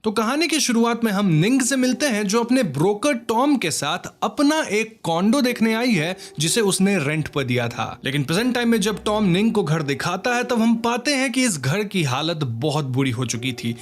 तो कहानी की शुरुआत में हम निंग से मिलते हैं जो अपने ब्रोकर टॉम के साथ अपना एक कॉन्डो देखने आई है जिसे उसने रेंट पर दिया था। लेकिन प्रेजेंट टाइम में जब टॉम निंग को घर दिखाता है तब हम पाते हैं कि इस घर की हालत बहुत बुरी हो चुकी थी।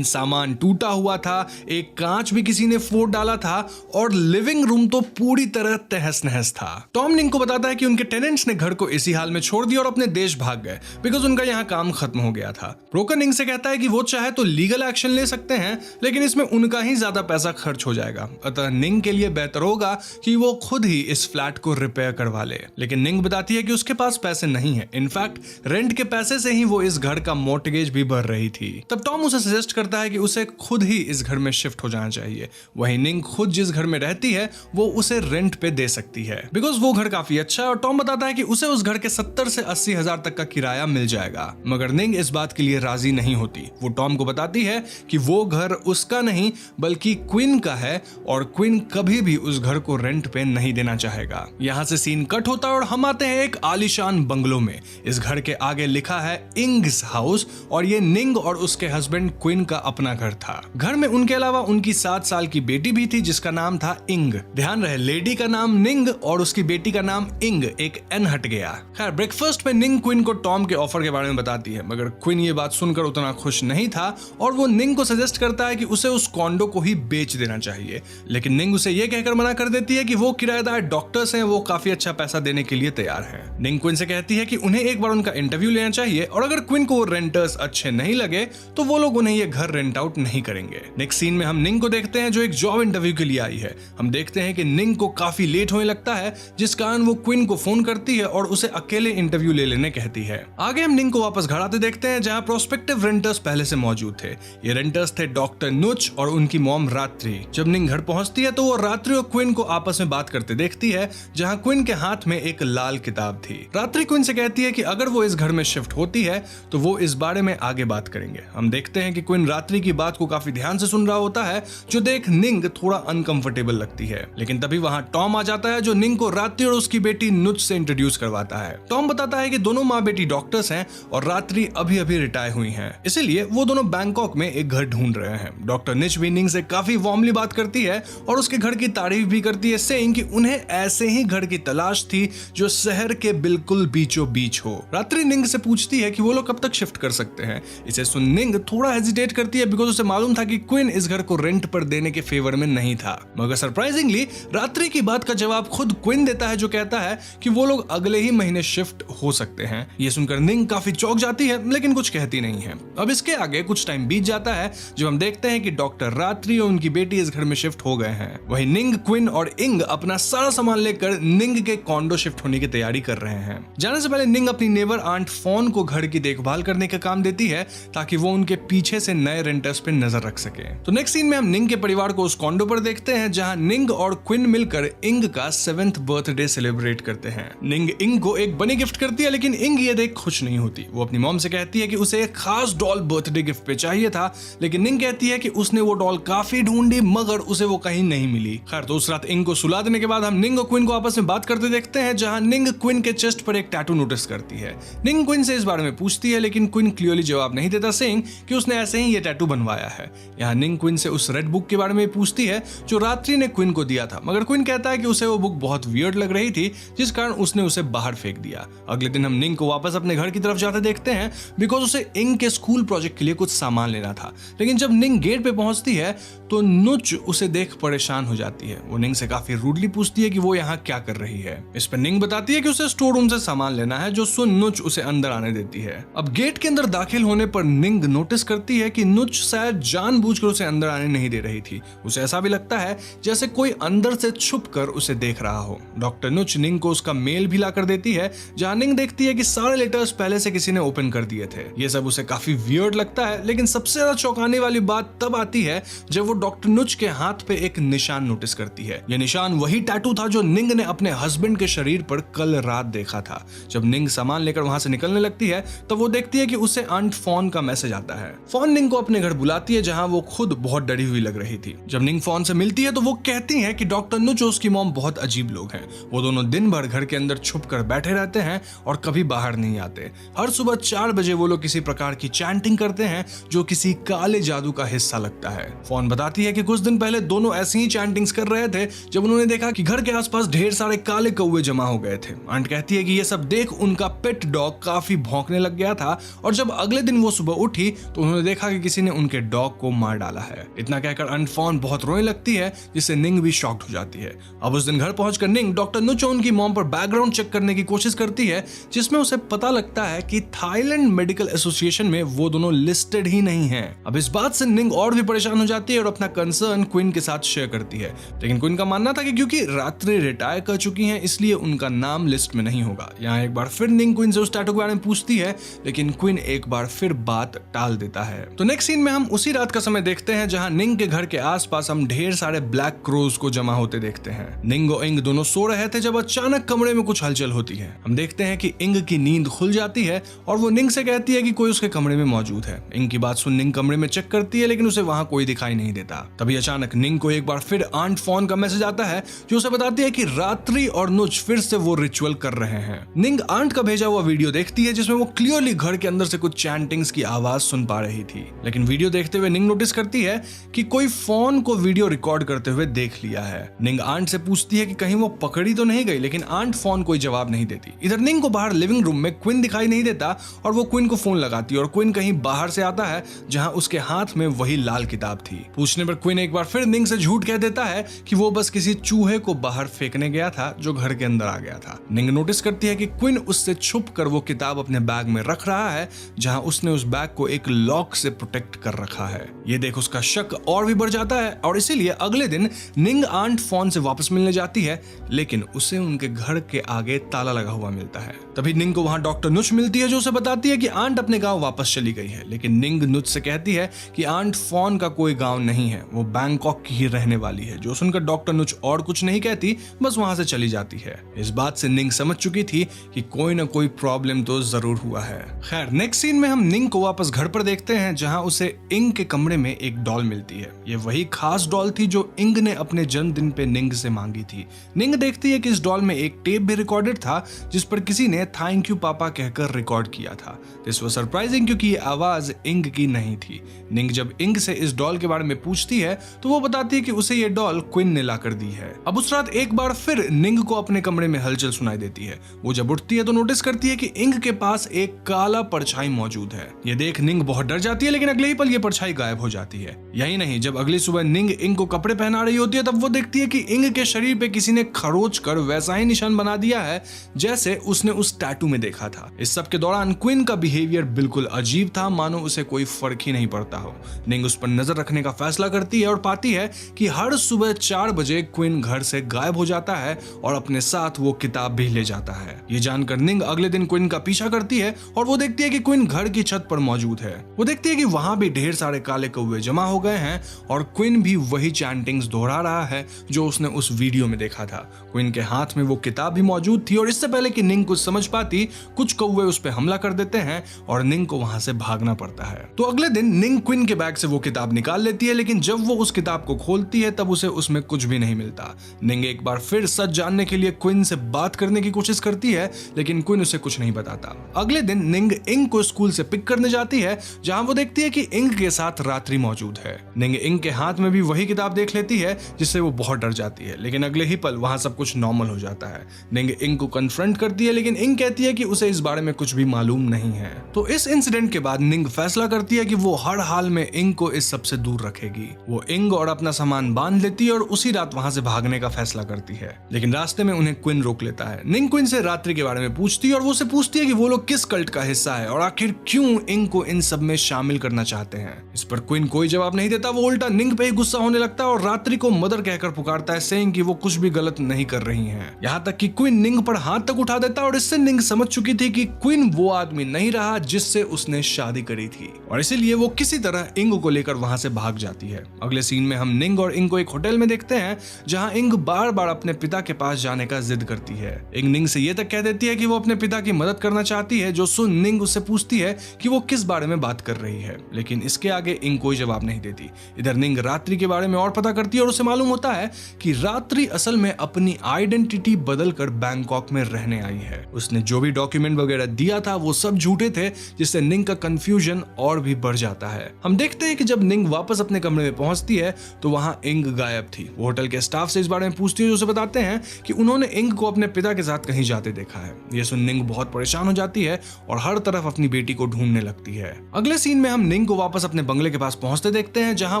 सामान टूटा हुआ था, एक कांच भी किसी ने फोड़ डाला था और लिविंग रूम तो पूरी तरह तहस नहस था। टॉम निंग को बताता है कि उनके टेनेंट्स ने घर को इसी हाल में छोड़ दिया और अपने देश भाग गए बिकॉज उनका यहाँ काम खत्म हो गया था। ब्रोकर निंग से कहता है कि वो चाहे तो लीगल एक्शन ले सकते हैं लेकिन इसमें उनका ही ज्यादा पैसा खर्च हो जाएगा, अतः निंग के लिए बेहतर होगा कि वो खुद ही इस फ्लैट को रिपेयर करवा ले। लेकिन निंग बताती है कि उसके पास पैसे नहीं है, इनफैक्ट रेंट के पैसे से ही वो इस घर का मॉर्टगेज भी भर रही थी। तब टॉम उसे सजेस्ट करता है कि उसे खुद ही इस घर में शिफ्ट हो जाना चाहिए। वहीं निंग खुद जिस घर में रहती है वो उसे रेंट पे दे सकती है बिकॉज वो घर काफी अच्छा है और टॉम बताता है कि उसे उस घर के 70 से 80 हजार तक का किराया मिल जाएगा। मगर निंग इस बात के लिए राजी नहीं होती। वो टॉम को बताती है कि वो घर उसका नहीं बल्कि क्वीन का है और क्वीन कभी भी उस घर को रेंट पे नहीं देना चाहेगा। यहाँ से सीन कट होता है और हम आते हैं एक आलीशान बंगलो में। इस घर के आगे लिखा है इंग्स हाउस और ये निंग और उसके हस्बैंड क्वीन का अपना घर था। घर में उनके अलावा उनकी 7 साल की बेटी भी थी जिसका नाम था इंग। ध्यान रहे, लेडी का नाम निंग और उसकी बेटी का नाम इंग, एक एन हट गया। खैर, ब्रेकफास्ट में निंग क्वीन को टॉम के ऑफर के बारे में बताती है मगर क्वीन ये बात सुनकर उतना खुश नहीं था और वो निंग को सजेस्ट करता है कि उसे उस कॉन्डो को ही बेच देना चाहिए। लेकिन निंग उसे यह कहकर मना कर देती है कि वो किराएदार डॉक्टर्स हैं, वो काफी अच्छा पैसा देने के लिए तैयार हैं। निंग क्वीन से कहती है कि उन्हें एक बार उनका इंटरव्यू लेना चाहिए और अगर क्वीन को वो रेंटर्स अच्छे नहीं लगे तो वो लोग उन्हें ये घर रेंट आउट नहीं करेंगे। नेक्स्ट सीन में हम निंग को देखते हैं जो एक जॉब इंटरव्यू के लिए आई है। हम देखते हैं कि निंग को काफी लेट होने लगता है जिस कारण वो क्वीन को फोन करती है और उसे अकेले इंटरव्यू ले लेने कहती है। आगे हम निंग को वापस घर आते देखते हैं जहां प्रोस्पेक्टिव रेंटर्स पहले से मौजूद थे। ये रेंटर्स थे डॉक्टर नुच और उनकी मॉम रात्रि। जब निंग घर पहुंचती है तो वो रात्रि और क्वीन को आपस में बात करते देखती है जहां क्वीन के हाथ में एक लाल किताब थी। रात्रि क्वीन से कहती है कि अगर वो इस घर में शिफ्ट होती है तो वो इस बारे में आगे बात करेंगे। हम देखते हैं कि क्वीन रात्रि की बात को काफी ध्यान से सुन रहा होता है जो देख निंग थोड़ा अनकंफर्टेबल लगती है। लेकिन तभी वहां टॉम आ जाता है जो निंग को रात्रि और उसकी बेटी नुच से इंट्रोड्यूस करवाता है। टॉम बताता है कि दोनों माँ बेटी डॉक्टर्स हैं और रात्रि अभी अभी रिटायर हुई हैं, इसीलिए वो दोनों बैंकॉक में एक घर ढूंढ रहे हैं। डॉक्टर निच भी निंग से काफी वार्मली बात करती है और उसके घर की तारीफ भी करती है, सेइंग कि उन्हें ऐसे ही घर की तलाश थी जो शहर के बिल्कुल बीचों बीच हो। रात्रि निंग से पूछती है कि वो लोग कब तक शिफ्ट कर सकते हैं। इसे सुन निंग थोड़ा हेजिटेट करती है बिकॉज उसे मालूम था कि क्वीन इस घर को रेंट पर देने के फेवर में नहीं था। मगर सरप्राइजिंगली रात्रि की बात का जवाब खुद क्वीन देता है जो कहता है कि वो लोग अगले ही महीने शिफ्ट हो सकते हैं। ये सुनकर निंग काफी चौंक जाती है लेकिन कुछ कहती नहीं है। अब इसके आगे कुछ टाइम बीत जाता है जब हम देखते हैं कि डॉक्टर रात्रि और उनकी बेटी इस घर में शिफ्ट हो गए हैं। वहीं निंग, क्वीन और इंग अपना सारा सामान लेकर निंग के कॉन्डो शिफ्ट होने की तैयारी कर रहे हैं। जाने से पहले निंग अपनी नेबर आंट फोन को घर की देखभाल करने का काम देती है ताकि वो उनके पीछे से नए रेंटर्स पे नजर रख सके। तो नेक्स्ट सीन में हम निंग के परिवार को उस कॉन्डो पर देखते हैं जहां निंग और क्वीन मिलकर इंग का 7th बर्थडे सेलिब्रेट करते हैं। निंग इंग को एक बनी गिफ्ट करती है लेकिन इंग ये देख खुश नहीं होती। वो अपनी मॉम से कहती है कि उसे एक खास डॉल बर्थडे गिफ्ट पे चाहिए था लेकिन निंग कहती है कि उसने वो डॉल काफी ढूंढी मगर उसे वो कहीं नहीं मिली। खैर, तो उस रात इंग को सुला देने के बाद हम निंग और क्वीन को आपस में बात करते देखते हैं जहां निंग क्वीन के चेस्ट पर एक टैटू नोटिस करती है। निंग क्वीन से इस बारे में पूछती है लेकिन क्वीन क्लियरली जवाब नहीं देता, सेइंग कि उसने ऐसे ही ये टैटू बनवाया है। यहाँ निंग क्वीन से उस रेड बुक के बारे में पूछती है जो रात्रि ने क्वीन को दिया था मगर क्वीन कहता है कि उसे वो बुक बहुत वियर्ड लग रही थी जिस कारण उसने उसे बाहर फेंक दिया। अगले दिन हम निंग को वापस अपने घर की तरफ जाते देखते हैं बिकॉज उसे इंग के स्कूल प्रोजेक्ट के लिए कुछ सामान लेना था। लेकिन जब निंग गेट पे पहुंचती है तो नुच उसे देख परेशान हो जाती है। वो निंग से काफी रूडली पूछती है कि वो यहाँ क्या कर रही है। इस पर निंग बताती है कि उसे स्टोर रूम से सामान लेना है जो सुन नुच उसे अंदर आने देती है। अब गेट के अंदर दाखिल होने पर निंग नोटिस करती है कि नुच शायद जानबूझकर उसे अंदर आने नहीं दे रही थी। उसे ऐसा भी लगता है जैसे कोई अंदर से छुप कर उसे देख रहा हो। डॉक्टर नुच निंग को उसका मेल भी ला कर देती है जहां निंग देखती है कि सारे लेटर्स पहले से किसी ने ओपन कर दिए थे। ये सब उसे काफी वियर्ड लगता है लेकिन सबसे ज्यादा चौंकाने वाली बात तब आती है जब वो डॉक्टर नुच के हाथ पे एक निशान नोटिस करती है। यह निशान वही टैटू था जो निंग ने अपने हस्बैंड के शरीर पर कल रात देखा था। जब निंग सामान लेकर वहां से निकलने लगती है तब वो देखती है कि उसे आंट फोन का मैसेज आता है। फोन निंग को अपने घर बुलाती है जहां वो खुद बहुत डरी हुई लग रही थी। जब निंग फोन से मिलती है तो वो कहती है कि डॉक्टर नुच और उसकी मॉम बहुत अजीब लोग हैं। वो दोनों दिन भर घर के अंदर छुप कर बैठे रहते हैं और कभी बाहर नहीं आते। हर सुबह 4 बजे वो लोग किसी प्रकार की चैंटिंग करते हैं जो किसी काले जादू जादू का हिस्सा लगता है। फॉन बताती है कि कुछ दिन पहले दोनों ऐसी ही चैंटिंग्स कर रहे थे जब उन्होंने देखा कि घर के आसपास ढेर सारे काले कौवे जमा हो गए थे। आंट कहती है कि ये सब देख उनका पेट डॉग काफी भौंकने लग गया था और जब अगले दिन वो सुबह उठी तो उन्होंने देखा कि किसी ने उनके डॉग को मार डाला है। इतना कहकर आंट फॉन बहुत रोने लगती है, जिससे निंग भी शॉक्ड हो जाती है। अब उस दिन घर पहुंचकर निंग डॉक्टर नुच और उनकी मॉम पर बैकग्राउंड चेक करने की कोशिश करती है, जिसमें उसे पता लगता है कि थाईलैंड मेडिकल एसोसिएशन में वो दोनों लिस्टेड ही नहीं है। अब इस बात से निंग और भी परेशान हो जाती है और अपना कंसर्न क्वीन के साथ शेयर करती है, लेकिन क्वीन का मानना था कि क्योंकि रात्रि रिटायर कर चुकी हैं इसलिए उनका नाम लिस्ट में नहीं होगा। यहाँ एक बार फिर निंग क्वीन से उस टैटू के बारे में पूछती है, लेकिन क्वीन एक बार फिर बात टाल देता है। तो नेक्स्ट सीन में हम उसी रात का समय देखते हैं जहां निंग के घर के आसपास हम ढेर सारे ब्लैक क्रोज को जमा होते देखते हैं। निंग और इंग दोनों सो रहे थे जब अचानक कमरे में कुछ हलचल होती है। हम देखते हैं कि इंग की नींद खुल जाती है और वो निंग से कहती है कि कोई उसके कमरे में मौजूद है। इंग की बात सुन निंग कमरे में चेक करती है, लेकिन उसे वहां कोई दिखाई नहीं देता। तभी अचानक निंग को एक बार फिर आंट फॉन का मैसेज आता है जो उसे बताती है कि रात्रि और नुच फिर से वो रिचुअल कर रहे हैं। निंग आंट का भेजा हुआ वीडियो देखती है जिसमें वो क्लियरली घर के अंदर से कुछ चैंटिंग्स की आवाज सुन पा रही थी, लेकिन वीडियो देखते हुए निंग नोटिस करती है कि कोई फोन को वीडियो रिकॉर्ड करते हुए देख लिया है। निंग आंट से पूछती है कि कहीं वो पकड़ी तो नहीं गई, लेकिन आंट फोन कोई जवाब नहीं देती। इधर निंग को बाहर लिविंग रूम में क्वीन दिखाई नहीं देता और वो क्वीन को फोन लगाती है और क्वीन कहीं बाहर से आता है जहां उसके हाथ में वही लाल किताब थी। पूछने पर क्वीन एक बार फिर निंग से झूठ कह देता है कि वो बस किसी चूहे को बाहर फेंकने गया था जो घर के अंदर आ गया था। निंग नोटिस करती है कि क्वीन उससे छुप कर वो किताब अपने बैग में रख रहा है जहां उसने उस बैग को एक लॉक से प्रोटेक्ट कर रखा है। ये देख उसका शक और भी बढ़ जाता है और इसीलिए अगले दिन निंग आंट फोन से वापस मिलने जाती है, लेकिन उसे उनके घर के आगे ताला लगा हुआ मिलता है। तभी निंग को वहां डॉक्टर नुच मिलती है जो उसे बताती है कि आंट अपने गांव वापस चली गई है, लेकिन निंग नुच से कहती है कि आंट फोन का कोई गांव नहीं है, वो बैंकॉक की ही रहने वाली है। जो सुनकर डॉक्टर नुच और कुछ नहीं कहती, बस वहां से चली जाती है। इस बात से निंग समझ चुकी थी कि कोई ना कोई प्रॉब्लम तो जरूर हुआ है। खैर नेक्स्ट सीन में हम निंग को वापस घर पर देखते हैं जहां उसे इंग के कमरे में एक डॉल मिलती है। ये वही खास डॉल थी जो इंग ने अपने जन्मदिन पे निंग से मांगी थी। निंग देखती है कि इस डॉल में एक टेप भी रिकॉर्डेड था जिस पर किसी ने थैंक यू पापा कहकर रिकॉर्ड किया था। दिस वाज सरप्राइजिंग क्योंकि ये आवाज इंग की नहीं थी। निंग जब इंग से इस डॉल के बारे में पूछती है तो वो बताती है कि उसे ये डॉल क्वीन ने लाकर दी है। अब उस रात एक बार फिर निंग को अपने कमरे में हलचल सुनाई देती है। वो जब उठती है तो नोटिस करती है कि इंग के पास एक काला परछाई मौजूद है। ये देख निंग बहुत डर जाती है, लेकिन अगले ही पल ये परछाई गायब हो जाती है। यही नहीं, जब अगली सुबह निंग इंग को कपड़े पहना रही होती है तब वो देखती है कि इंग के शरीर पे किसी ने खरोच कर वैसा ही निशान बना दिया है जैसे उसने उस टैटू में देखा था। इस सब के दौरान क्वीन का बिहेवियर बिल्कुल अजीब था, मानो उसे कोई फर्क ही नहीं पड़ता हो। निंग उस पर नजर रखने का फैसला करती है और पाती है कि हर सुबह 4 बजे क्वीन घर से गायब हो जाता है और अपने साथ वो किताब भी ले जाता है। ये जानकर निंग अगले दिन क्वीन का पीछा करती है और वो देखती है कि क्वीन घर की छत पर मौजूद है। वो देखती है कि वहां भी ढेर सारे काले कौवे जमा हो गए हैं और क्वीन भी वही चैंटिंग्स दोहरा रहा है जो उसने उस वीडियो में देखा था। क्वीन के हाथ में वो किताब भी मौजूद थी और इससे पहले कि निंग कुछ समझ पाती, कुछ कौवे उस पर हमला कर देते हैं और निंग को वहां से भागना पड़ता है। तो अगले दिन निंग क्वीन के बैग से वो किताब निकाल लेती है, लेकिन जब वो उस किताब को खोलती है तब उसे उसमें कुछ भी नहीं मिलता। निंग एक बार फिर सच जानने के लिए क्वीन से बात करने की कोशिश करती है, लेकिन क्वीन उसे कुछ नहीं बताता। अगले दिन निंग इंग को स्कूल से पिक करने जाती है जहां वो देखती है कि इंग के साथ रात्रि मौजूद है। निंग इंग के हाथ में भी वही किताब देख लेती है जिससे वो बहुत डर जाती है, लेकिन अगले ही पल वहां सब कुछ नॉर्मल हो जाता है। निंग इंग को कन्फ्रंट करती है, लेकिन इंग कहती है कि उसे इस बारे में कुछ भी मालूम नहीं है। तो इस इंसिडेंट के बाद निंग फैसला करती है कि वो हर हाल में इंग को इस सब से दूर रखेगी। वो इंग और अपना सामान बांध लेती है और उसी रात वहां से भागने का फैसला करती है, लेकिन रास्ते में उन्हें क्वीन रोक लेता है। निंग क्वीन से रात्रि के बारे में पूछती है और वो उसे पूछती है कि वो लोग किस कल्ट का हिस्सा है और आखिर क्यों इंग को इन सब में शामिल करना चाहते हैं। इस पर क्वीन कोई जवाब नहीं देता। वो उल्टा निंग पे ही गुस्सा होने लगता है और रात्रि को मदर कहकर पुकारता है, सेइंग कि वो कुछ भी गलत नहीं कर रही हैं। यहाँ तक कि क्वीन निंग पर हाथ तक उठा देता है और इससे निंग समझ चुकी थी कि क्वीन वो आदमी नहीं रहा जिससे उसने शादी करी थी और इसीलिए वो किसी तरह इंग को लेकर वहां से भाग जाती है। अगले सीन में हम निंग और इंग को एक होटल में देखते हैं जहां इंग बार बार अपने पिता के पास जाने का जिद करती है। इंग निंग से ये तक कह देती है कि वो अपने पिता की मदद करना चाहती है, जो सुन निंग उससे पूछती है कि वो किस बारे में बात कर रही है, लेकिन इसके आगे इंग कोई जवाब नहीं देती। इधर निंग रात्रि के बारे में और पता करती है और उसे मालूम होता है कि रात्रि असल में अपनी आइडेंटिटी बदलकर बैंकॉक में रहने आई है। उसने जो भी डॉक्यूमेंट वगैरह दिया था वो सब झूठे थे, जिससे निंग का कंफ्यूजन और भी बढ़ जाता है। हम हम देखते हैं कि जब निंग वापस अपने कमरे में पहुंचती है तो वहां इंग गायब थी। वो होटल के स्टाफ से इस बारे में पूछती है, जो उसे बताते हैं कि उन्होंने इंग को अपने पिता के साथ कहीं जाते देखा है। ये सुन निंग बहुत परेशान हो जाती है और हर तरफ अपनी बेटी को ढूंढने लगती है। अगले सीन में हम निंग को वापस अपने बंगले के पास पहुंचते देखते हैं, जहां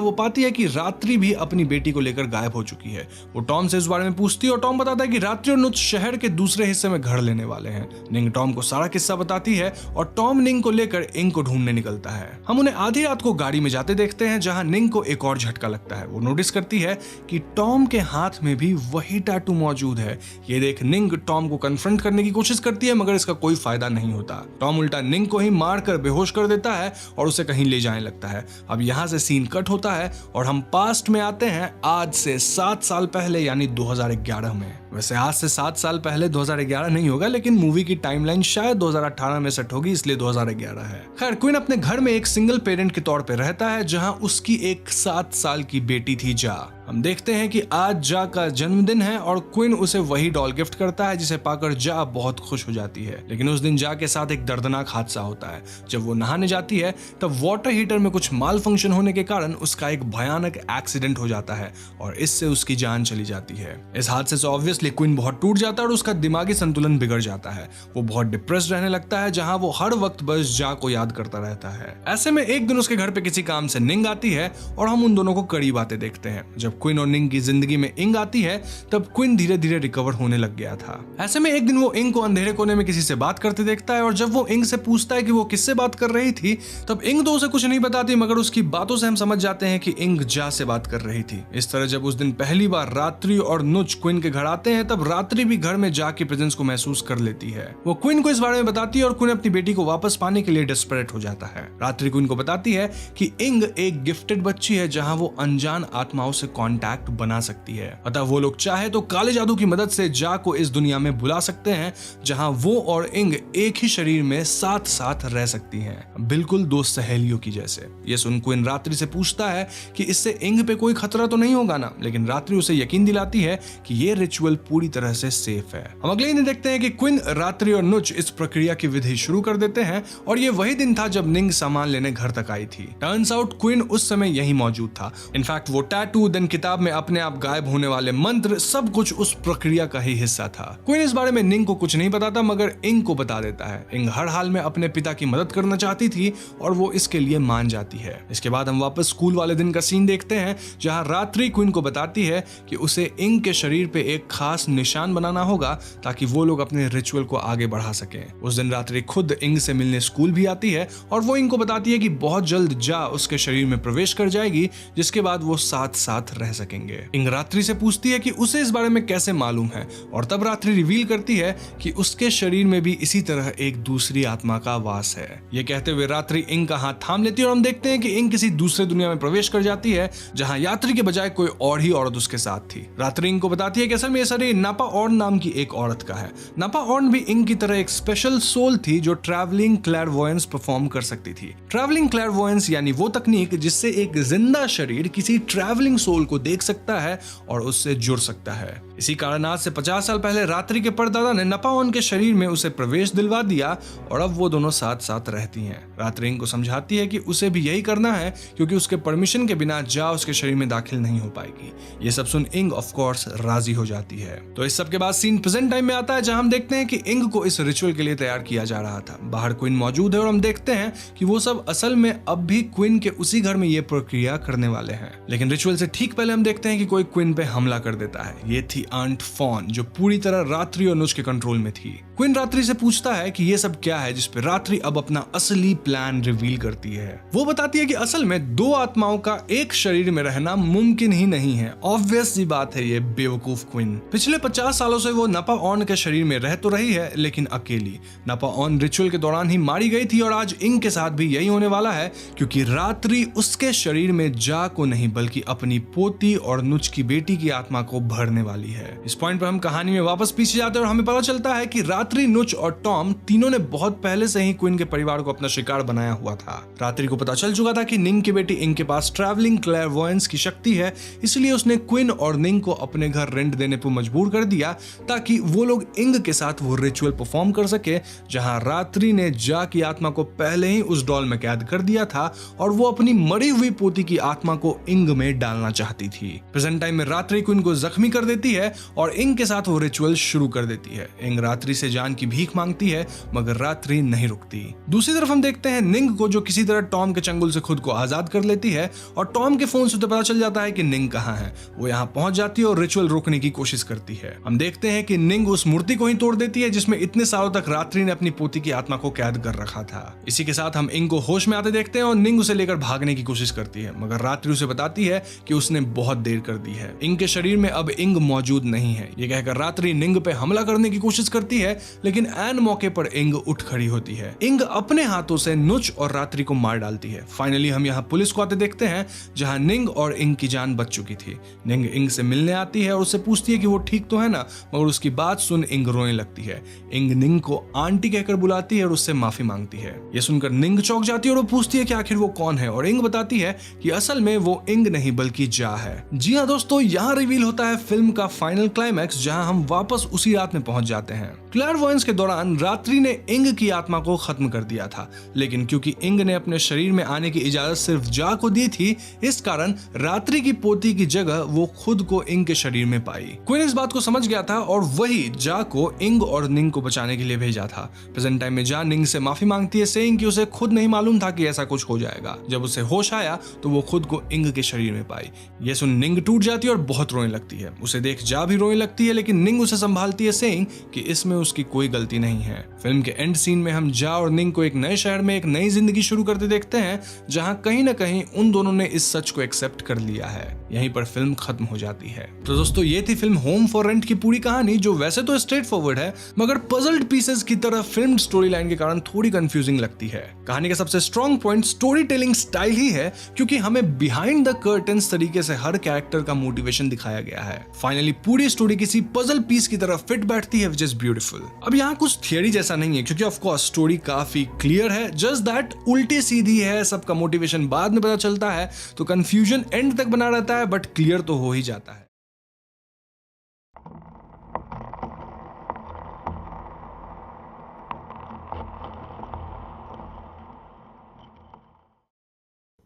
वो पाती है कि रात्रि भी अपनी बेटी को लेकर गायब हो चुकी है। वो टॉम से इस बारे में पूछती है और टॉम बताता है कि रात्रि और नुच शहर के दूसरे हिस्से में घर लेने वाले हैं। निंग टॉम को सारा किस्सा बताती है और टॉम निंग को लेकर इंग को ढूंढने निकलता है। हम उन्हें आधी रात को गाड़ी में जाते देखते हैं, जहां निंग को एक और झटका लगता है। वो नोटिस करती है कि टॉम के हाथ में भी वही टैटू मौजूद है। ये देख निंग टॉम को कन्फ्रंट करने की कोशिश करती है, मगर इसका कोई फायदा नहीं होता। टॉम उल्टा निंग को ही मारकर बेहोश कर देता है और उसे कहीं ले जाने लगता है। अब यहाँ से सीन कट होता है और हम पास्ट में आते हैं, आज से 7 साल पहले, यानी 2011 में। वैसे आज से 7 साल पहले 2011 नहीं होगा, लेकिन मूवी की टाइमलाइन शायद 2018 में सेट होगी, इसलिए 2011 है। खैर, क्विन अपने घर में एक सिंगल पेरेंट के तौर पे रहता है, जहां उसकी एक 7 साल की बेटी थी जा। हम देखते हैं कि आज जा का जन्मदिन है और क्विन उसे वही डॉल गिफ्ट करता है, जिसे पाकर जा बहुत खुश हो जाती है। लेकिन उस दिन जा के साथ एक दर्दनाक हादसा होता है। जब वो नहाने जाती है तब वाटर हीटर में कुछ माल फंक्शन होने के कारण उसका एक भयानक एक्सीडेंट हो जाता है और इससे उसकी जान चली जाती है। इस हादसे से ऑब्वियसली क्विन बहुत टूट जाता है और उसका दिमागी संतुलन बिगड़ जाता है। वो बहुत डिप्रेस्ड रहने लगता है, जहां वो हर वक्त बस जा को याद करता रहता है। ऐसे में एक दिन उसके घर पे किसी काम से निंग आती है और हम उन दोनों को कड़ी बातें देखते हैं। जब क्विन और निंग की जिंदगी में इंग आती है तब क्विन धीरे धीरे रिकवर होने लग गया था। ऐसे में एक दिन वो इंग को अंधेरे कोने में किसी से बात करते देखता है और जब वो इंग से पूछता है कि वो किससे बात कर रही थी, तब इंग तो उसे कुछ नहीं बताती, मगर उसकी बातों से हम समझ जाते हैं कि इंग जा से बात कर रही थी। इस तरह जब उस दिन पहली बार रात्रि और नुच क्विन के घर आते हैं, तब रात्रि भी घर में जा की प्रेजेंस को महसूस कर लेती है। वो क्विन को इस बारे में बताती है और क्विन अपनी बेटी को वापस पाने के लिए डेस्परेट हो जाता है। रात्रि क्विन को बताती है कि इंग एक गिफ्टेड बच्ची है, जहां वो अनजान आत्माओं से कांटेक्ट बना सकती है। अतः वो लोग चाहे तो काले जादू की मदद से जा को इस दुनिया में बुला सकते हैं, जहां वो और इंग एक ही शरीर में साथ साथ रह सकती हैं, बिल्कुल दो सहेलियों की जैसे। ये सुन क्विन रात्रि से पूछता है कि इससे इंग पे कोई खतरा तो नहीं होगा ना, लेकिन रात्रि उसे यकीन दिलाती है कि ये रिचुअल पूरी तरह से सेफ है। हम अगले दिन देखते हैं कि क्विन, रात्रि और नुच इस प्रक्रिया की विधि शुरू कर देते हैं और ये वही दिन था जब निंग सामान लेने घर तक आई थी। टर्न्स आउट क्विन उस समय यही मौजूद था। इनफैक्ट वो टैटू, देन किताब में अपने आप गायब होने वाले मंत्र, सब कुछ उस प्रक्रिया का ही हिस्सा था। क्विन इस बारे में निंग को कुछ नहीं बताता, मगर इंग को बता देता है। इंग हर हाल में अपने पिता की मदद करना चाहती थी और वो इसके लिए मान जाती है। इसके बाद हम वापस स्कूल वाले दिन का सीन देखते हैं, जहां रात्रि क्विन को बताती है कि उसे इंग के शरीर पे एक खास निशान बनाना होगा ताकि वो लोग अपने रिचुअल को आगे बढ़ा सकें। उस दिन रात्रि खुद इंग से मिलने स्कूल भी आती है और वो इंग को बताती है कि बहुत जल्द जा उसके शरीर में प्रवेश कर जाएगी, जिसके बाद वो साथ साथ रह सकेंगे। इंग रात्रि से पूछती है कि उसे इस बारे में कैसे मालूम है और तब रात्रि रिवील करती है कि उसके शरीर में भी इसी तरह एक दूसरी आत्मा का वास है। ये कहते हुए रात्रि इंग का हाथ थाम लेती है और हम देखते हैं कि इंग किसी दूसरे दुनिया में प्रवेश कर जाती है, जहां यात्री के बजाय कोई और ही औरत उसके साथ थी। रात्रि इंग को बताती है कि असल में ये शरीर नापा ऑर्न नाम की एक औरत का है। नापा ऑर्न भी इंग की तरह एक स्पेशल सोल थी जो ट्रैवलिंग क्लैरवॉयंस परफॉर्म कर सकती थी। ट्रैवलिंग क्लैरवॉयंस यानी वो तकनीक जिससे एक जिंदा शरीर किसी ट्रैवलिंग सोल को देख सकता है और उससे जुड़ सकता है। इसी कारण आज से 50 साल पहले रात्रि के परदादा ने नपाओन के शरीर में उसे प्रवेश दिलवा दिया और अब वो दोनों साथ साथ रहती हैं। रात्रि इंग को समझाती है कि उसे भी यही करना है, क्योंकि उसके परमिशन के बिना जा उसके शरीर में दाखिल नहीं हो पाएगी। ये सब सुन इंग ऑफ कोर्स राजी हो जाती है। तो इस सब के बाद सीन प्रेजेंट टाइम में आता है, जहां हम देखते हैं कि इंग को इस रिचुअल के लिए तैयार किया जा रहा था। बाहर क्वीन मौजूद है और हम देखते हैं कि वो सब असल में अब भी क्वीन के उसी घर में ये प्रक्रिया करने वाले हैं। लेकिन रिचुअल से ठीक पहले हम देखते हैं कि कोई क्वीन पे हमला कर देता है। ये थी आंट फॉन, जो पूरी तरह रात्रि और नुज के कंट्रोल में थी। क्वीन रात्रि से पूछता है कि ये सब क्या है, जिसपे रात्रि अब अपना असली प्लान रिवील करती है। वो बताती है कि असल में दो आत्माओं का एक शरीर में रहना मुमकिन ही नहीं है। ऑब्वियस सी बात है ये बेवकूफ क्वीन। पिछले 50 सालों से वो नपा ऑन के शरीर में रह तो रही है, लेकिन अकेली। नपा ऑन रिचुअल के दौरान ही मारी गई थी और आज इंग के साथ भी यही होने वाला है, क्योंकि रात्रि उसके शरीर में जा को नहीं बल्कि अपनी पोती और नुज की बेटी की आत्मा को भरने वाली है। इस पॉइंट पर हम कहानी में वापस पीछे जाते हैं और हमें पता चलता है कि रात्रि रात्रि, नुच और टॉम तीनों ने बहुत पहले से ही क्विन के परिवार को अपना शिकार बनाया हुआ था। रात्रि को पता चल चुका था कि निंग की बेटी इंग के पास ट्रैवलिंग क्लैरवॉयंस की शक्ति है, इसलिए उसने क्विन और निंग को अपने घर रेंट देने पर मजबूर कर दिया ताकि वो लोग इंग के साथ वो रिचुअल परफॉर्म कर सके जहां रात्रि ने जा की आत्मा को पहले ही उस डॉल में कैद कर दिया था और वो अपनी मरी हुई पोती की आत्मा को इंग में डालना चाहती थी। प्रेजेंट टाइम में रात्रि क्विन को जख्मी कर देती है और इंग के साथ वो रिचुअल शुरू कर देती है। इंग रात्रि से जान की भीख मांगती है मगर रात्रि नहीं रुकती। दूसरी तरफ हम देखते हैं निंग को जो किसी तरह टॉम के चंगुल से खुद को आजाद कर लेती है और टॉम के फोन से तो पता चल जाता है कि निंग कहां है। वो यहां पहुंच जाती है और रिचुअल रोकने की कोशिश करती है। हम देखते हैं कि निंग उस मूर्ति को ही तोड़ देती है जिसमें इतने सालों तक रात्रि ने अपनी पोती की आत्मा को कैद कर रखा था। इसी के साथ हम इंग को होश में आते देखते हैं और निंग उसे लेकर भागने की कोशिश करती है मगर रात्रि उसे बताती है कि उसने बहुत देर कर दी है। इंग के शरीर में अब इंग मौजूद नहीं है। ये कहकर रात्रि निंग पे हमला करने की कोशिश करती है लेकिन ऐन मौके पर इंग उठ खड़ी होती है। इंग अपने हाथों से नुच और रात्रि को मार डालती है। फाइनली हम यहाँ पुलिस को आते देखते हैं जहां निंग और इंग की जान बच चुकी थी। निंग इंग से मिलने आती है और उससे पूछती है कि वो ठीक तो है ना, मगर उसकी बात सुन इंग रोने लगती है। इंग निंग को आंटी कहकर बुलाती है और उससे माफी मांगती है। यह सुनकर निंग चौंक जाती है और वो पूछती है कि आखिर वो कौन है और इंग बताती है कि असल में वो इंग नहीं बल्कि जा है। जी हाँ दोस्तों, यहाँ रिवील होता है फिल्म का फाइनल क्लाइमैक्स जहां हम वापस उसी रात में पहुंच जाते हैं। क्लैरवॉयंस के दौरान रात्रि ने इंग की आत्मा को खत्म कर दिया था लेकिन क्योंकि इंग ने अपने शरीर में आने की इजाजत सिर्फ जा को दी थी, इस कारण रात्रि की पोती की जगह वो खुद को इंग के शरीर में पाई। क्वीन इस बात को समझ गया था और वही जा को इंग और निंग को बचाने के लिए भेजा था। प्रेजेंट टाइम में जा निंग से माफी मांगती है सेइंग कि उसे खुद नहीं मालूम था कि ऐसा कुछ हो जाएगा। जब उसे होश आया तो वो खुद को इंग के शरीर में पाई। ये सुन निंग टूट जाती है और बहुत रोने लगती है। उसे देख जा भी रोने लगती है लेकिन निंग उसे संभालती है सेइंग कि इसमें उसकी कोई गलती नहीं है। फिल्म के एंड सीन में हम जा और निंग को एक नए शहर में एक नई जिंदगी शुरू करते देखते हैं जहां कहीं ना कहीं उन दोनों ने इस सच को एक्सेप्ट कर लिया है। यहीं पर फिल्म खत्म हो जाती है। तो दोस्तों ये थी फिल्म होम फॉर रेंट की पूरी कहानी जो वैसे तो स्ट्रेट फॉरवर्ड है मगर पजल्ड पीसेस की तरह फिल्म स्टोरी लाइन के कारण थोड़ी कंफ्यूजिंग लगती है। कहानी का सबसे strong point storytelling style ही है क्योंकि हमें बिहाइंड द कर्टन्स तरीके से हर कैरेक्टर का मोटिवेशन दिखाया गया है। फाइनली पूरी स्टोरी किसी पजल पीस की तरह फिट बैठती है, व्हिच इज ब्यूटीफुल। अब यहाँ कुछ थियरी जैसा नहीं है क्योंकि ऑफ कोर्स स्टोरी काफी क्लियर है, जस्ट दैट उल्टी सीधी है, सबका मोटिवेशन बाद में पता चलता है तो कंफ्यूजन एंड तक बना रहता है बट क्लियर तो हो ही जाता है।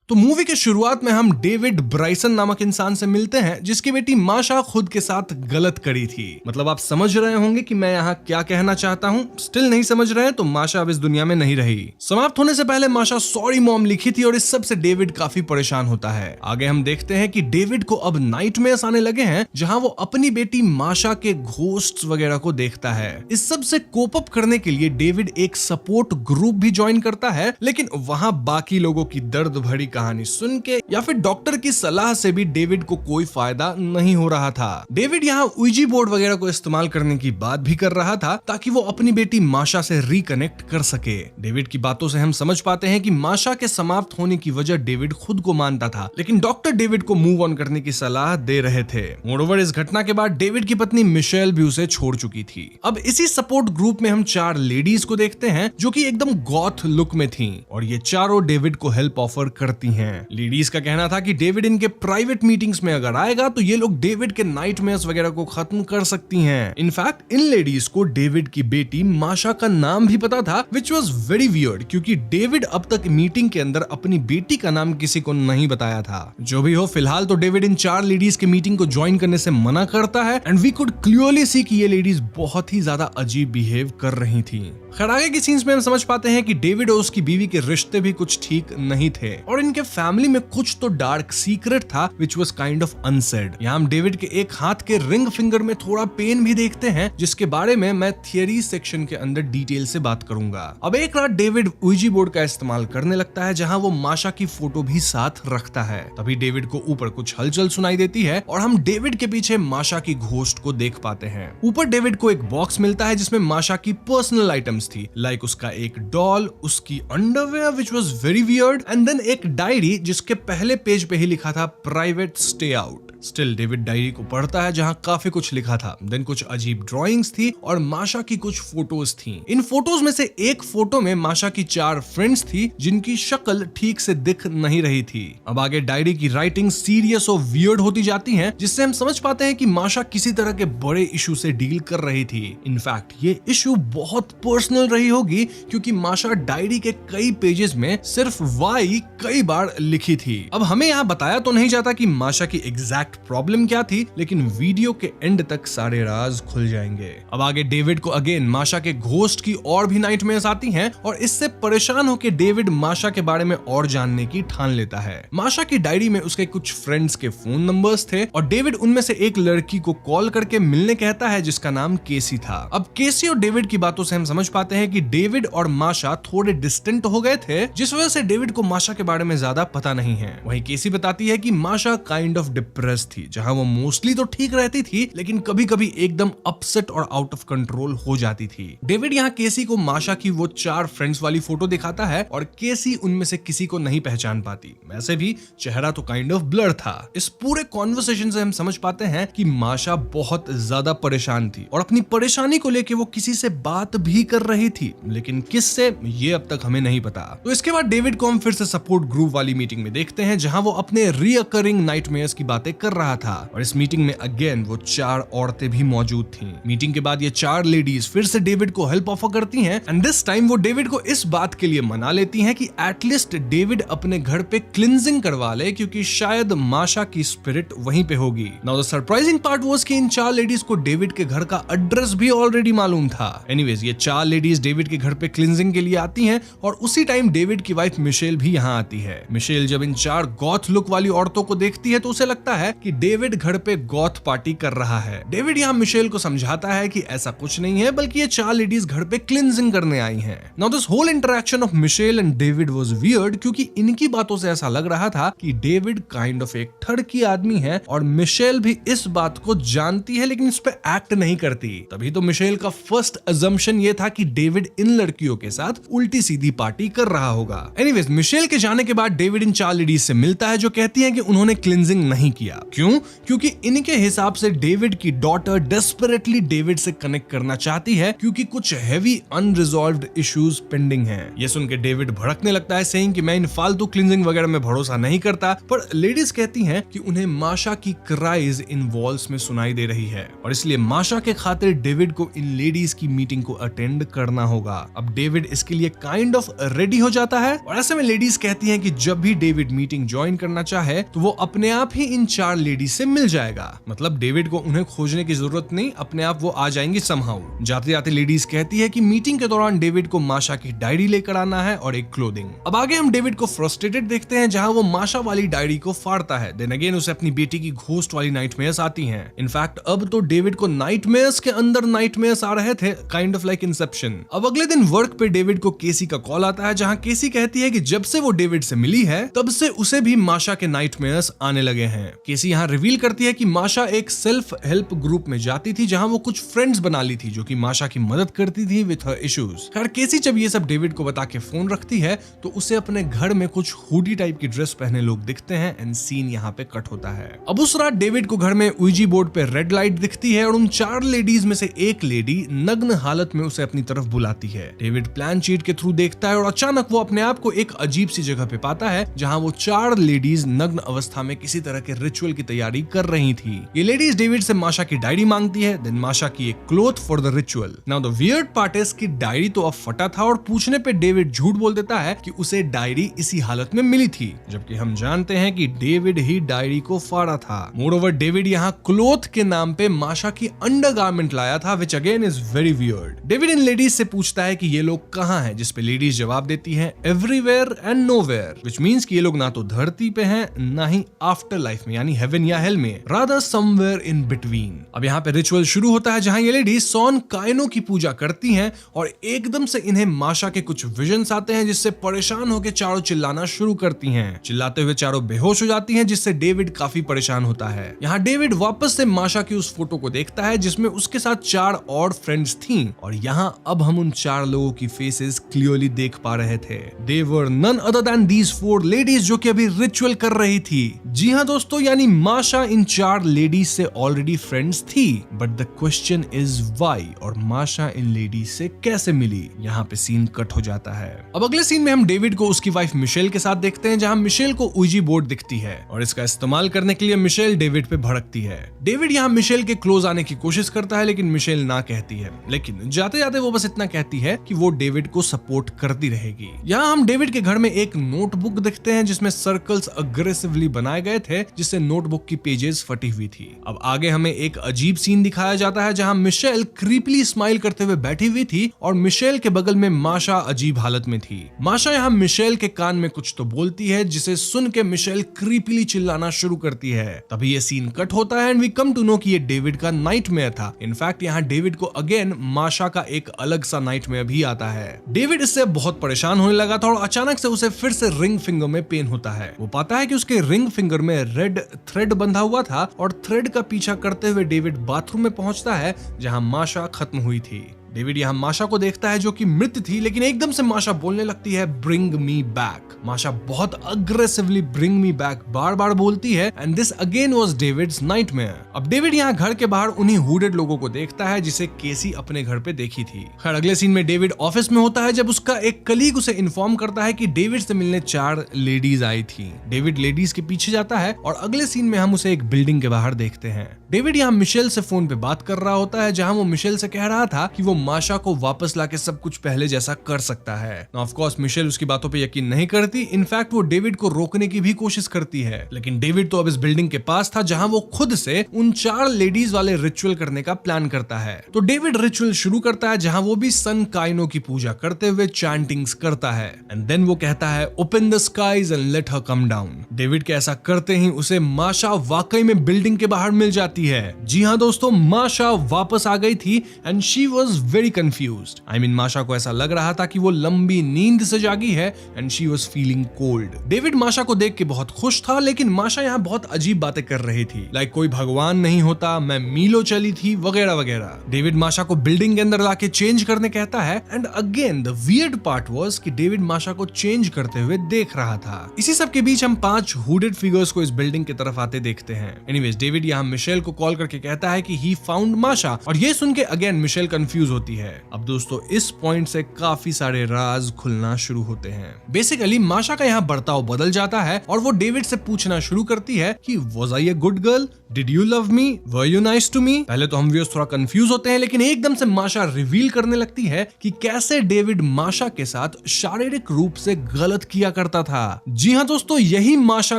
तो मूवी के शुरुआत में हम डेविड ब्राइसन नामक इंसान से मिलते हैं जिसकी बेटी माशा खुद के साथ गलत करी थी। मतलब आप समझ रहे होंगे कि मैं यहाँ क्या कहना चाहता हूँ। स्टिल नहीं समझ रहे हैं तो माशा अब इस दुनिया में नहीं रही। समाप्त होने से पहले माशा सॉरी मॉम लिखी थी और इस सब से डेविड काफी परेशान होता है। आगे हम देखते हैं कि डेविड को अब नाइटमेयर्स आने लगे हैं जहाँ वो अपनी बेटी माशा के घोस्ट्स वगैरह को देखता है। इस सब से कोप अप करने के लिए डेविड एक सपोर्ट ग्रुप भी ज्वाइन करता है लेकिन वहाँ बाकी लोगों की दर्द भरी कहानी सुन के या फिर डॉक्टर की सलाह से भी डेविड को कोई फायदा नहीं हो रहा था। डेविड यहाँ उइजी बोर्ड वगैरह को इस्तेमाल करने की बात भी कर रहा था ताकि वो अपनी बेटी माशा से रिकनेक्ट कर सके। डेविड की बातों से हम समझ पाते हैं कि माशा के समाप्त होने की वजह डेविड खुद को मानता था लेकिन डॉक्टर डेविड को मूव ऑन करने की सलाह दे रहे थे। मोरओवर इस घटना के बाद डेविड की पत्नी मिशेल भी उसे छोड़ चुकी थी। अब इसी सपोर्ट ग्रुप में हम 4 लेडीज को देखते हैं जो कि एकदम गॉथ लुक में थीं और ये चारों डेविड को हेल्प ऑफर करती हैं। लेडीज का कहना था कि डेविड इनके प्राइवेट मीटिंग्स में अगर आएगा तो ये लोग डेविड के नाइटमेयर्स वगैरह को खत्म कर सकती हैं। इनफैक्ट इन लेडीज को डेविड की बेटी माशा का नाम भी पता था, विच वॉज वेरी वियर्ड क्योंकि डेविड अब तक मीटिंग के अंदर अपनी बेटी का नाम किसी को नहीं बताया था। जो भी हो फिलहाल तो डेविड इन 4 लेडीज के मीटिंग को ज्वाइन करने से मना करता है and we could clearly see कि ये लेडीज बहुत ही ज्यादा अजीब बिहेव कर रही थी। खैर आगे की सीन्स में हम समझ पाते हैं कि डेविड और उसकी बीवी के रिश्ते भी कुछ ठीक नहीं थे और इनके फैमिली में कुछ तो डार्क सीक्रेट था which was kind of unsaid। यहाँ हम डेविड के एक हाथ के रिंग फिंगर में थोड़ा पेन भी देखते हैं जिसके बारे में मैं थियरी सेक्शन के अंदर डिटेल से बात करूंगा। अब एक रात डेविड उइजी बोर्ड का इस्तेमाल करने लगता है जहाँ वो माशा की फोटो भी साथ रखता है। तभी डेविड को ऊपर कुछ हलचल सुनाई देती है और हम डेविड के पीछे माशा की घोस्ट को देख पाते हैं। ऊपर डेविड को एक बॉक्स मिलता है जिसमें माशा की पर्सनल आइटम्स थी, लाइक उसका एक डॉल, उसकी underwear which was very weird, and then एक डायरी जिसके पहले पेज पे ही लिखा था private stay out. Still David diary को पढ़ता है जहाँ काफी कुछ लिखा था। देन कुछ अजीब ड्रॉइंग्स थी और माशा की कुछ फोटोज थी। इन फोटोज में से एक फोटो में माशा की 4 फ्रेंड्स थी जिनकी शक्ल ठीक से दिख नहीं रही थी। अब आगे डायरी की राइटिंग सीरियस और वियर्ड होती जाती है, जिससे हम समझ पाते हैं कि माशा किसी तरह के बड़े इशू से डील कर रही थी। इनफैक्ट ये इशू बहुत पर्सनल रही होगी क्योंकि माशा डायरी के कई पेजेस में सिर्फ वाई कई बार लिखी थी। अब हमें यहाँ बताया तो नहीं जाता कि माशा की एग्जैक्ट प्रॉब्लम क्या थी, लेकिन वीडियो के एंड तक सारे राज खुल जाएंगे। अब आगे डेविड को अगेन माशा के घोस्ट की और भी नाइटमेयर्स आती हैं और इससे परेशान होकर डेविड माशा के बारे में और जानने की ठान लेता है। माशा की डायरी में उसके कुछ फ्रेंड्स के फोन नंबर्स थे और डेविड उनमें से एक लड़की को कॉल करके मिलने कहता है जिसका नाम केसी था। अब केसी और डेविड की बातों से हम समझ पाते हैं कि डेविड और माशा थोड़े डिस्टेंट हो गए थे, जिस वजह से डेविड को माशा के बारे में ज्यादा पता नहीं है। वहीं केसी बताती है कि माशा काइंड ऑफ डिप्रेस थी, जहां वो मोस्टली तो ठीक रहती थी लेकिन कभी कभी एकदम अपसेट और आउट ऑफ कंट्रोल हो जाती थी। डेविड यहाँ केसी को माशा की वो 4 फ्रेंड्स वाली फोटो दिखाता है और केसी उनमें से किसी को नहीं पहचान पाती। वैसे भी चेहरा तो काइंड ऑफ ब्लर था। इस पूरे कॉन्वर्सेशन से हम समझ पाते हैं कि माशा बहुत ज्यादा परेशान थी और अपनी परेशानी को लेके वो किसी से बात भी कर रही थी, लेकिन किससे ये अब तक हमें नहीं पता। तो इसके बाद डेविड को हम फिर से सपोर्ट ग्रुप वाली मीटिंग में देखते हैं जहां वो अपने रीअकरिंग नाइटमेयर्स की बातें कर रहा था और इस मीटिंग में अगेन वो 4 औरतें भी मौजूद थीं। मीटिंग के बाद ये 4 लेडीज फिर से डेविड को हेल्प ऑफर करती हैं एंड दिस टाइम वो डेविड को इस बात के लिए मना लेती हैं कि एटलीस्ट डेविड अपने घर पे क्लिंजिंग करवा ले क्योंकि शायद माशा की स्पिरिट वहीं पे होगी। Now the surprising part was कि इन 4 लेडीज को डेविड के घर का एड्रेस भी ऑलरेडी मालूम था। एनीवेज ये 4 लेडीज डेविड के घर पे क्लिंजिंग के लिए आती हैं और उसी टाइम डेविड की वाइफ मिशेल भी यहाँ आती है। मिशेल जब इन 4 गॉथ लुक वाली औरतों को देखती है तो उसे लगता है कि डेविड घर पे गॉथ पार्टी कर रहा है। डेविड यहाँ मिशेल को समझाता है कि ऐसा कुछ नहीं है, बल्कि ये 4 लेडीज घर पे क्लिंजिंग करने आई हैं। Now this whole interaction of Michelle and David was weird क्योंकि इनकी बातों से ऐसा लग रहा था कि डेविड काइंड ऑफ एक ठड़की आदमी है और मिशेल भी इस बात को जानती है लेकिन इस पे एक्ट नहीं करती। तभी तो मिशेल का फर्स्ट अजम्पशन ये था कि डेविड इन लड़कियों के साथ उल्टी सीधी पार्टी कर रहा होगा। एनीवेज मिशेल के जाने के बाद डेविड इन 4 लेडीज से मिलता है जो कहती हैं कि उन्होंने क्लिंजिंग नहीं किया। क्यों? क्योंकि इनके हिसाब से डेविड की डॉटर डेस्परेटली डेविड से कनेक्ट करना चाहती है क्योंकि कुछ हेवी अनरिजॉल्व्ड इश्यूज पेंडिंग हैं। ये सुन के डेविड भड़कने लगता है, सेइंग कि मैं इन फालतू क्लिंजिंग वगैरह में भरोसा नहीं करता। पर लेडीज कहती हैं कि उन्हें माशा की क्राइज इन वॉल्स में सुनाई दे रही है और इसलिए माशा के खातिर डेविड को इन लेडीज की मीटिंग को अटेंड करना होगा। अब डेविड इसके लिए काइंड ऑफ रेडी हो जाता है और ऐसे में लेडीज कहती हैं कि जब भी डेविड मीटिंग ज्वाइन करना चाहे तो वो अपने आप ही इन 4 लेडीज से मिल जाएगा। मतलब डेविड को उन्हें खोजने की जरूरत नहीं, अपने आप वो आ जाएंगी समहाउ। जाते जाते लेडीज कहती है कि मीटिंग के दौरान डेविड को माशा की डायरी लेकर आना है और एक क्लोथिंग। अब आगे हम डेविड को फ्रस्ट्रेटेड देखते हैं जहां वो माशा वाली डायरी को फाड़ता है। देन अगेन उसे अपनी बेटी की घोस्ट वाली नाइटमेयर्स आती हैं। इनफैक्ट अब तो डेविड को नाइटमेयर्स के अंदर नाइटमेयर्स आ रहे थे, काइंड ऑफ लाइक इंसेप्शन। अब अगले दिन वर्क पे डेविड को केसी का कॉल आता है जहां केसी कहती है कि जब से वो डेविड से मिली है तब से उसे भी माशा के नाइटमेयर्स आने लगे हैं। केसी यहाँ रिवील करती है कि माशा एक सेल्फ हेल्प ग्रुप में जाती थी जहां वो कुछ फ्रेंड्स बना ली थी जो कि माशा की मदद करती थी विद हर इश्यूज। खैर केसी जब ये सब डेविड को बता के फोन रखती है तो उसे अपने घर में कुछ हुडी टाइप की ड्रेस पहने लोग दिखते हैं एंड सीन यहाँ पे कट होता है। अब उस रात डेविड को घर में उईजी बोर्ड पे रेड लाइट दिखती है और उन 4 लेडीज में से एक लेडी नग्न हालत में उसे अपनी तरफ बुलाती है। डेविड प्लान शीट के थ्रू देखता है और अचानक वो अपने आप को एक अजीब सी जगह पे पाता है जहां वो 4 लेडीज नग्न अवस्था में किसी तरह के रिचुअल की तैयारी कर रही थी। ये लेडीज डेविड से माशा की डायरी मांगती है, देन माशा की एक cloth for the ritual. Now the weird part is कि डायरी तो अब फटा था और पूछने पे डेविड झूठ बोल देता है कि उसे डायरी इसी हालत में मिली थी, जबकि हम जानते हैं कि डेविड ही डायरी को फाड़ा था। मोरओवर डेविड यहाँ क्लोथ के नाम पे माशा की अंडरगारमेंट लाया था, which again is very weird. David in ladies से पूछता है कि ये लोग कहाँ हैं, जिसपे लेडीज जवाब देती हैं everywhere and nowhere, which means कि ये लोग ना तो धरती पे हैं ना ही आफ्टर लाइफ में यानी हेवन या हेल में, रादर समवेयर इन बिटवीन। अब यहाँ पे रिचुअल शुरू होता है जहाँ ये लेडीज सॉन काइनो की पूजा करती हैं और एकदम से इन्हें माशा के कुछ विजन्स आते हैं जिससे परेशान होकर चारों चिल्लाना शुरू करती हैं। चिल्लाते हुए चारों बेहोश हो जाती हैं जिससे डेविड काफी परेशान होता है। यहाँ डेविड वापस से माशा की उस फोटो को देखता है जिसमें उसके साथ 4 और फ्रेंड्स थीं और यहाँ अब हम उन 4 लोगों की फेसेस क्लियरली देख पा रहे थे। They were none other than these 4 ladies जो कि अभी रिचुअल कर रही थी। जी हाँ दोस्तों, यानी माशा इन 4 लेडीज से ऑलरेडी फ्रेंड्स थी, but the question is why, और माशा इन लेडीज से कैसे मिली। यहाँ पे सीन कट हो जाता है। अब अगले सीन में हम डेविड को उसकी वाइफ मिशेल के साथ देखते हैं, जहाँ मिशेल को ऊजी बोर्ड दिखती है और इसका इस्तेमाल करने के लिए मिशेल डेविड पे भड़कती है। डेविड यहाँ मिशेल के क्लोज आने की कोशिश करता है, लेकिन मिशेल ना कहती है। लेकिन जाते जाते वो बस इतना कहती है कि वो डेविड को सपोर्ट करती रहेगी। यहाँ हम डेविड के घर में एक नोटबुक देखते हैं जिसमें सर्कल्स अग्रेसिवली बनाए गए थे, जिससे नोटबुक की पेजेस फटी हुई थी। अब आगे हमें एक अजीब सीन दिखाया जाता है जहाँ मिशेल क्रीपली स्माइल करते हुए बैठी हुई थी और मिशेल के बगल में माशा अजीब हालत में थी। माशा यहाँ मिशेल के कान में कुछ तो बोलती है, जिसे सुन के मिशेल क्रीपली चिल्लाना शुरू करती है। तभी ये सीन कट होता है and we come to know कि ये डेविड का नाइटमेयर था। इनफैक्ट यहाँ डेविड को अगेन माशा का एक अलग सा नाइटमेयर भी आता है। डेविड इससे बहुत परेशान होने लगा था और अचानक से उसे फिर से रिंग फिंगर में पेन होता है। वो पाता है कि उसके रिंग फिंगर में रेड थ्रेड बंधा हुआ था और थ्रेड का पीछा करते हुए डेविड बाथरूम में पहुंचता है जहां माशा खत्म हुई थी। डेविड यहाँ माशा को देखता है जो कि मृत थी, लेकिन एकदम से माशा बोलने लगती है ब्रिंग मी बैक। माशा बहुत अग्रेसिवली ब्रिंग मी बैक बार बार बोलती है and this again was David's nightmare. अब डेविड यहाँ घर के बाहर उन्हीं हुडेड लोगों को देखता है जिसे केसी अपने घर पे देखी थी। खैर अगले सीन में डेविड ऑफिस में होता है जब उसका एक कलीग उसे इन्फॉर्म करता है कि डेविड से मिलने 4 लेडीज आई थी। डेविड लेडीज के पीछे जाता है और अगले सीन में हम उसे एक बिल्डिंग के बाहर देखते हैं। डेविड यहाँ मिशेल से फोन पे बात कर रहा होता है, जहाँ वो मिशेल से कह रहा था कि वो माशा को वापस लाके सब कुछ पहले जैसा कर सकता है। ऑफ कोर्स मिशेल उसकी बातों पे यकीन नहीं करती। इनफैक्ट वो डेविड को रोकने की भी कोशिश करती है, लेकिन डेविड तो अब इस बिल्डिंग के पास था जहां वो खुद से उन 4 लेडीज वाले रिचुअल करने का प्लान करता है। तो डेविड रिचुअल शुरू करता है जहां वो भी सन काइनो की पूजा करते हुए चैंटिंग्स करता है एंड देन वो कहता है open the skies and let her come down. David के ऐसा करते ही उसे माशा वाकई में बिल्डिंग के बाहर मिल जाती है। जी हाँ दोस्तों, माशा वापस आ गई थी and she was very confused. I mean माशा को ऐसा लग रहा था कि वो लंबी नींद से जागी है and she was feeling cold. David माशा को देख के बहुत खुश था, लेकिन माशा यहाँ बहुत अजीब बातें कर रही थी, लाइक कोई भगवान नहीं होता, मैं मीलो चली थी वगैरह वगैरह। डेविड माशा को बिल्डिंग के अंदर लाके चेंज करने कहता है and again the weird part was कि डेविड माशा को चेंज करते हुए देख रहा था। इसी सब के बीच हम 5 हुडेड फिगर्स को इस बिल्डिंग की तरफ आते देखते हैं। एनीवेज डेविड यहाँ मिशेल को कॉल करके कहता है कि ही फाउंड माशा, और ये सुन के अगेन मिशेल कंफ्यूज होती है। अब दोस्तों इस पॉइंट से काफी सारे राज खुलना शुरू होते हैं। बेसिकली माशा का यहाँ बर्ताव बदल जाता है और वो डेविड से पूछना शुरू करती है कि was I a good girl, did you love me, were you nice to me. पहले तो हम व्यूअर्स थोड़ा कंफ्यूज होते हैं, लेकिन एकदम से माशा रिवील करने लगती है कि कैसे डेविड माशा के साथ शारीरिक रूप से गलत किया करता था। जी हाँ दोस्तों, यही माशा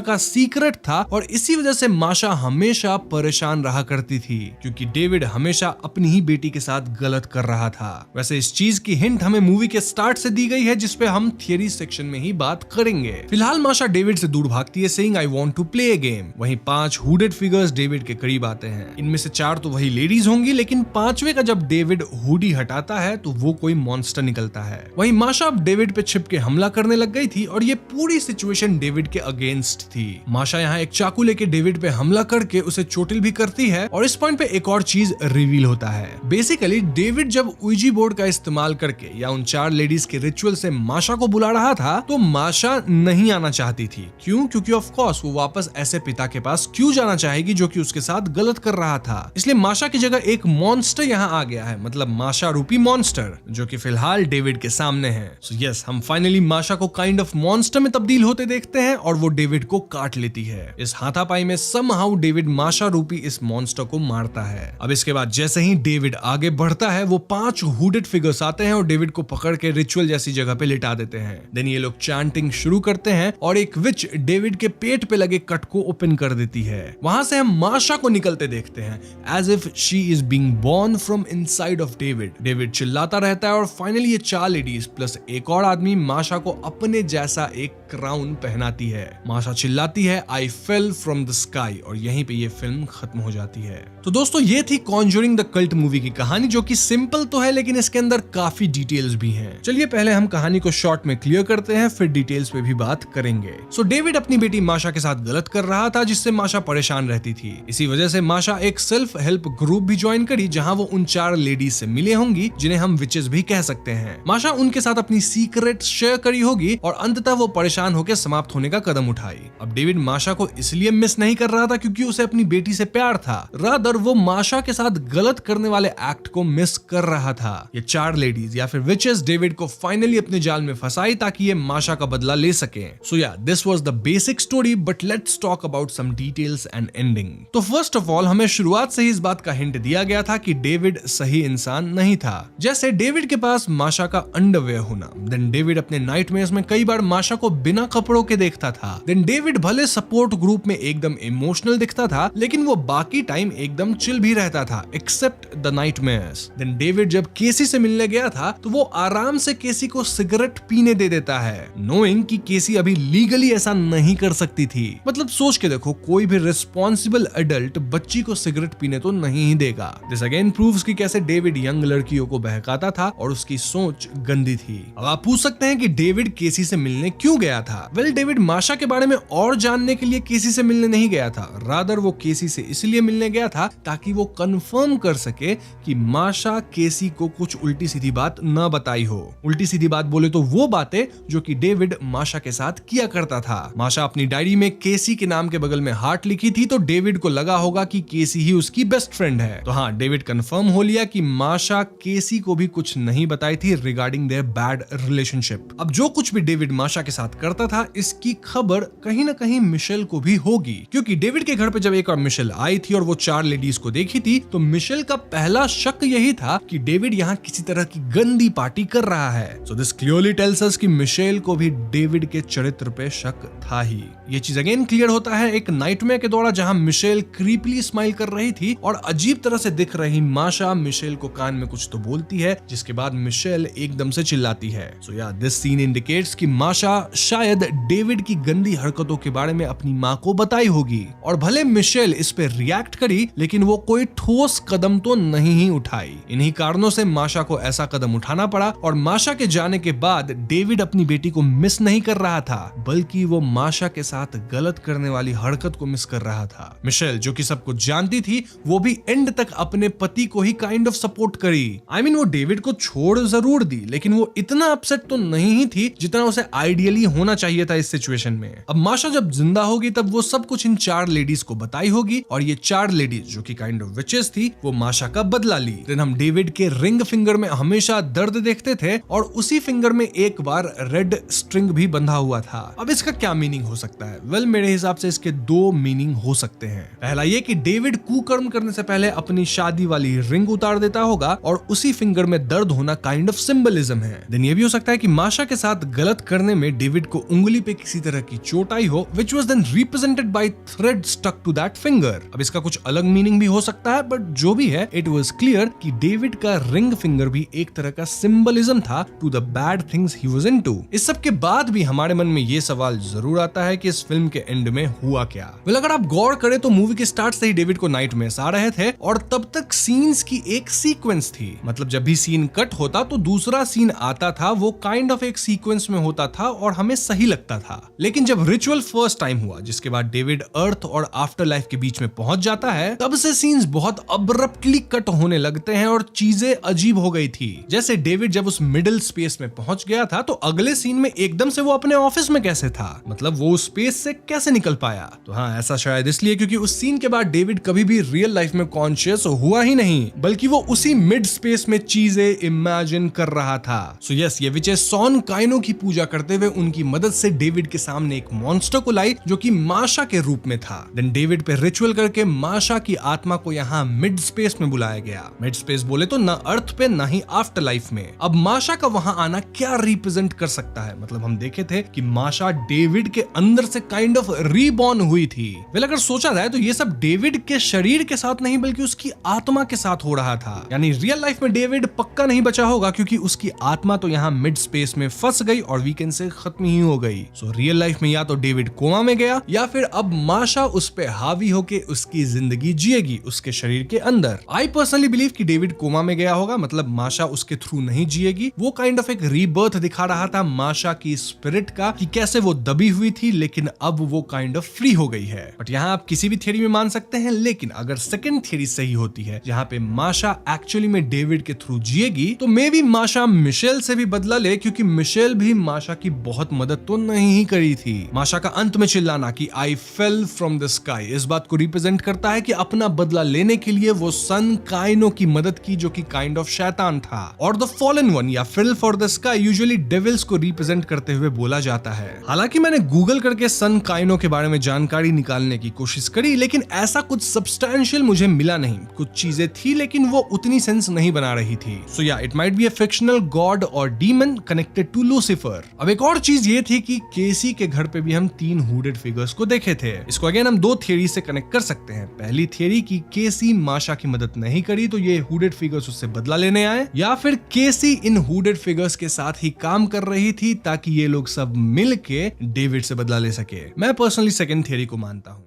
का सीक्रेट था और इसी वजह से माशा हमेशा परेशान रहा करती थी, क्योंकि डेविड हमेशा अपनी ही बेटी के साथ गलत कर रहा था। वैसे इस चीज की हिंट हमें मूवी के स्टार्ट से दी गई है, जिसपे हम थियरी सेक्शन में ही बात करेंगे। फिलहाल माशा डेविड से दूर भागती है saying I want to play a game. वहीं 5 हुडेड फिगर्स डेविड के करीब आते हैं। इनमें से 4 तो वही लेडीज होंगी, लेकिन 5वें का जब डेविड हुडी हटाता है तो वो कोई मॉन्स्टर निकलता है। वहीं माशा अब डेविड पे छिप के हमला करने लग गई थी और ये पूरी सिचुएशन डेविड के अगेंस्ट थी। माशा यहाँ एक चाकू लेके डेविड पे हमला करके उसे चोटिल भी करती है और इस पॉइंट पे एक और चीज रिवील होता है। बेसिकली डेविड जब ऊजी बोर्ड का इस्तेमाल करके या उन 4 लेडीज के रिचुअल से माशा को बुला रहा था तो माशा नहीं आना चाहती थी। क्यों? क्योंकि ऑफ कोर्स वो वापस ऐसे पिता के पास क्यों जाना चाहेगी जो कि उसके साथ गलत कर रहा था। इसलिए माशा की जगह एक मॉन्स्टर यहाँ आ गया है, मतलब माशा रूपी मॉन्स्टर, जो कि फिलहाल डेविड के सामने है। सो यस, हम फाइनली माशा को काइंड ऑफ मॉन्स्टर में तब्दील होते देखते हैं और वो डेविड को काट लेती है। इस हाथापाई में समहाउ डेविड माशा रूपी इस मॉन्स्टर को मारता है। अब इसके बाद जैसे ही डेविड आगे बढ़ता है वो 5 हुडेड फिगर्स आते हैं और डेविड को पकड़ के रिचुअल जैसी जगह पे लिटा देते हैं। देन ये लोग चैंटिंग शुरू करते हैं और एक विच डेविड के पेट पे लगे कट को ओपन कर देती है। वहां से हम माशा को निकलते देखते हैं as if she is being born from inside of David. David चिल्लाता रहता है और फाइनली ये 4 लेडीज प्लस एक और आदमी माशा को अपने जैसा एक क्राउन पहनाती है। माशा चिल्लाती है आई फेल फ्रॉम द स्काई और यहीं पे ये फिल्म खत्म हो जाती है। तो दोस्तों ये थी कॉन्जरिंग द कल्ट मूवी की कहानी, जो कि सिंपल सिंपल तो है लेकिन इसके अंदर काफी डिटेल्स भी हैं। चलिए पहले हम कहानी को शॉर्ट में क्लियर करते हैं, फिर डिटेल्स पे भी बात करेंगे। सो डेविड अपनी बेटी माशा के साथ गलत कर रहा था, जिससे माशा परेशान रहती थी। इसी वजह से माशा एक सेल्फ हेल्प ग्रुप भी ज्वाइन करी, जहां वो उन 4 लेडीज से मिले होंगी जिन्हें हम विचेस भी कह सकते हैं। माशा उनके साथ अपनी सीक्रेट शेयर करी होगी और अंततः वो परेशान होकर समाप्त होने का कदम उठाई। अब डेविड माशा को इसलिए मिस नहीं कर रहा था क्योंकि उसे अपनी बेटी से प्यार था, रादर वो माशा के साथ गलत करने वाले एक्ट को मिस कर रहा था। ये 4 लेडीज या फिर विचेस डेविड को फाइनली अपने जाल में फंसाई ताकि ये माशा का बदला ले सके। So yeah this was the basic story, but let's talk about some details and ending. तो फर्स्ट ऑफ ऑल हमें शुरुआत से ही इस बात का हिंट दिया गया था कि डेविड सही इंसान नहीं था। जैसे डेविड के पास माशा का अंडरवेयर होना, देन डेविड अपने नाइटमेयर्स में कई बार माशा को बिना कपड़ों के देखता था। देन डेविड भले सपोर्ट ग्रुप में एकदम इमोशनल दिखता था, लेकिन वो बाकी टाइम एकदम चिल भी रहता था except the nightmares. Then David जब केसी से मिलने गया था तो वो आराम से केसी को सिगरेट पीने दे देता है, नोइंग कि केसी अभी लीगली ऐसा नहीं कर सकती थी। मतलब सोच के देखो, कोई भी रिस्पॉन्सिबल एडल्ट बच्ची को सिगरेट पीने तो नहीं ही देगा। दिस अगेन प्रूव्स कि कैसे डेविड यंग लड़कियों को बहकाता था और उसकी सोच गंदी थी। अब आप पूछ सकते हैं कि डेविड केसी से मिलने क्यों गया था? वेल, डेविड माशा के बारे में और जानने के लिए केसी से मिलने नहीं गया था, रादर वो केसी से इसलिए मिलने गया था ताकि वो कंफर्म कर सके कि माशा केसी को कुछ उल्टी सीधी बात न बताई हो। उल्टी सीधी बात बोले तो वो बातें जो कि डेविड माशा के साथ किया करता था। माशा अपनी डायरी में केसी के नाम के बगल में हार्ट लिखी थी, तो डेविड को लगा होगा कि केसी ही उसकी बेस्ट फ्रेंड है। तो हाँ, डेविड कंफर्म हो लिया कि माशा केसी को भी कुछ नहीं बताई थी रिगार्डिंग देयर बैड रिलेशनशिप। अब जो कुछ भी डेविड माशा के साथ करता था, इसकी खबर कहीं ना कहीं मिशेल को भी होगी, क्योंकि डेविड के घर पे जब एक और मिशेल आई थी और वो 4 लेडीज को देखी थी, तो मिशेल का पहला शक यही था कि डेविड यहाँ किसी तरह की गंदी पार्टी कर रहा है। So this clearly tells us कि मिशेल को भी डेविड के चरित्र पे शक था ही। ये चीज अगेन क्लियर होता है एक नाइटमेयर के दौरान, जहां मिशेल क्रीपली स्माइल कर रही थी और अजीब तरह से दिख रही माशा मिशेल को कान में कुछ तो बोलती है, जिसके बाद मिशेल एकदम से चिल्लाती है। सो या दिस सीन इंडिकेट्स कि माशा शायद डेविड की गंदी हरकतों के बारे में अपनी माँ को बताई होगी, और भले मिशेल इस पे रिएक्ट करी, लेकिन वो कोई ठोस कदम तो नहीं ही उठाई। इन्हीं कारणों से माशा को ऐसा कदम उठाना पड़ा, और माशा के जाने के बाद डेविड अपनी बेटी को मिस नहीं कर रहा था, बल्कि वो माशा के साथ गलत करने वाली हरकत को मिस कर रहा था। मिशेल जो कि सब कुछ जानती थी, वो भी एंड तक अपने पति को ही काइंड ऑफ सपोर्ट करी। आई मीन वो डेविड को छोड़ जरूर दी, लेकिन वो इतना अपसेट तो नहीं ही थी जितना उसे आइडियली होना चाहिए था इस सिचुएशन में। अब माशा जब जिंदा होगी तब वो सब कुछ इन 4 लेडीज को बताई होगी, और ये 4 लेडीज जो कि काइंड ऑफ विचेस थी, वो माशा का बदला ली। देन हम डेविड के रिंग फिंगर में हमेशा दर्द देखते थे, और उसी फिंगर में एक बार रेड स्ट्रिंग भी बंधा हुआ था। अब इसका क्या मीनिंग हो सकता है? वेल, मेरे हिसाब से इसके 2 मीनिंग हो सकते हैं। पहला ये कि डेविड कुकर्म करने से पहले अपनी शादी वाली रिंग उतार देता होगा, और उसी फिंगर में दर्द होना काइंड ऑफ सिंबलिज्म है। देन ये भी हो सकता है कि माशा के साथ गलत करने में डेविड को उंगली पे किसी तरह की चोट आई हो, which was then represented by thread stuck to that finger। अब इसका कुछ अलग मीनिंग भी हो सकता है, बट जो भी है, इट वाज क्लियर कि डेविड का रिंग फिंगर भी एक तरह का सिंबलिज्म था to the bad things he was into. इस सब के बाद भी हमारे मन में ये सवाल जरूर आता है कि इस फिल्म के एंड में हुआ क्या। वेल, अगर आप गौर करें तो मूवी के स्टार्ट से ही डेविड को नाइटमेयर्स आ रहे थे, और तब तक सीन्स की एक सीक्वेंस थी। मतलब जब भी सीन कट होता तो दूसरा सीन आता था, वो काइंड ऑफ एक सीक्वेंस में होता था और हमें सही लगता था। लेकिन जब रिचुअल फर्स्ट टाइम हुआ, जिसके बाद डेविड अर्थ और आफ्टर लाइफ के बीच में पहुंच जाता है, तब से सीन्स बहुत अब्रप्टली कट होने लगते हैं और चीजें अजीब हो गई थी। जैसे डेविड जब उस मिडिल स्पेस में पहुंच गया था, तो अगले सीन में एकदम से वो अपने ऑफिस में कैसे था? मतलब वो उस स्पेस से कैसे निकल पाया? तो हाँ, ऐसा शायद इसलिए क्योंकि उस सीन के बाद डेविड कभी भी रियल लाइफ में कॉन्शियस हुआ ही नहीं, बल्कि वो उसी मिड स्पेस में चीजें इमेजिन कर रहा था। सो यस, ये विचेस सॉन काइनो की पूजा करते हुए उनकी मदद से डेविड के सामने एक मॉन्स्टर को लाई, जो कि माशा के रूप में था। देन डेविड पे रिचुअल करके माशा की आत्मा को यहाँ मिड स्पेस में बुलाया गया। मिड स्पेस बोले तो ना अर्थ पे ना ही आफ्टर लाइफ में। अब माशा का वहां आना क्या रिप्रेजेंट कर सकता है? मतलब हम देखे थे कि माशा डेविड के अंदर से काइंड ऑफ रीबॉर्न हुई थी। वेल, अगर सोचा जाए तो ये सब डेविड के शरीर के साथ नहीं, बल्कि उसकी आत्मा के साथ हो रहा था। यानी रियल लाइफ में डेविड पक्का नहीं बचा होगा, क्योंकि उसकी आत्मा तो यहाँ मिड स्पेस में फंस गई और वीकेंड से खत्म ही हो गई। सो रियल लाइफ में या तो डेविड कोमा में गया, या फिर अब माशा उस पे हावी होके उसकी जिंदगी जिएगी उसके शरीर के अंदर। आई पर्सनली बिलीव कि डेविड कोमा कोमा में गया होगा, मतलब माशा उसके थ्रू नहीं जिएगी। वो काइंड ऑफ एक रीबर्थ दिखा रहा था माशा की स्पिरिट का, कि कैसे वो दबी हुई थी लेकिन अब वो काइंड ऑफ फ्री हो गई है। बट यहाँ आप किसी भी थियरी में मान सकते हैं, लेकिन अगर सेकंड थियरी सही होती है जहाँ पे माशा एक्चुअली में डेविड के थ्रू जिएगी, तो मे बी माशा मिशेल से भी बदला ले, क्योंकि मिशेल भी माशा की बहुत मदद तो नहीं ही करी थी। माशा का अंत में चिल्लाना कि आई फेल फ्रॉम द स्काई इस बात को रिप्रेजेंट करता है कि अपना बदला लेने के लिए वो सन काइनो की मदद की, जो कि काइंड ऑफ शैतान था। और द फॉलन वन या fell for the sky usually devils को रिप्रेजेंट करते हुए बोला जाता है। हालांकि मैंने गूगल करके सन काइनो के बारे में जानकारी निकालने की कोशिश करी, लेकिन ऐसा कुछ सब्सटैंशियल मुझे मिला नहीं। कुछ चीजें थी लेकिन वो उतनी सेंस नहीं बना रही थी। सो या it might be a fictional God और डीमन कनेक्टेड टू लूसीफर। अब एक और चीज ये थी कि केसी के घर पे भी हम 3 हुडेड फिगर्स को देखे थे। इसको अगेन हम 2 थियरी से कनेक्ट कर सकते हैं। पहली थियरी कि केसी माशा की मदद नहीं करी तो ये हुडेड फिगर्स उससे बदला लेने आए, या फिर केसी इन हुडेड फिगर्स के साथ ही काम कर रही थी ताकि ये लोग सब मिल के डेविड से बदला ले सके। मैं पर्सनली सेकंड थियरी को मानता हूँ।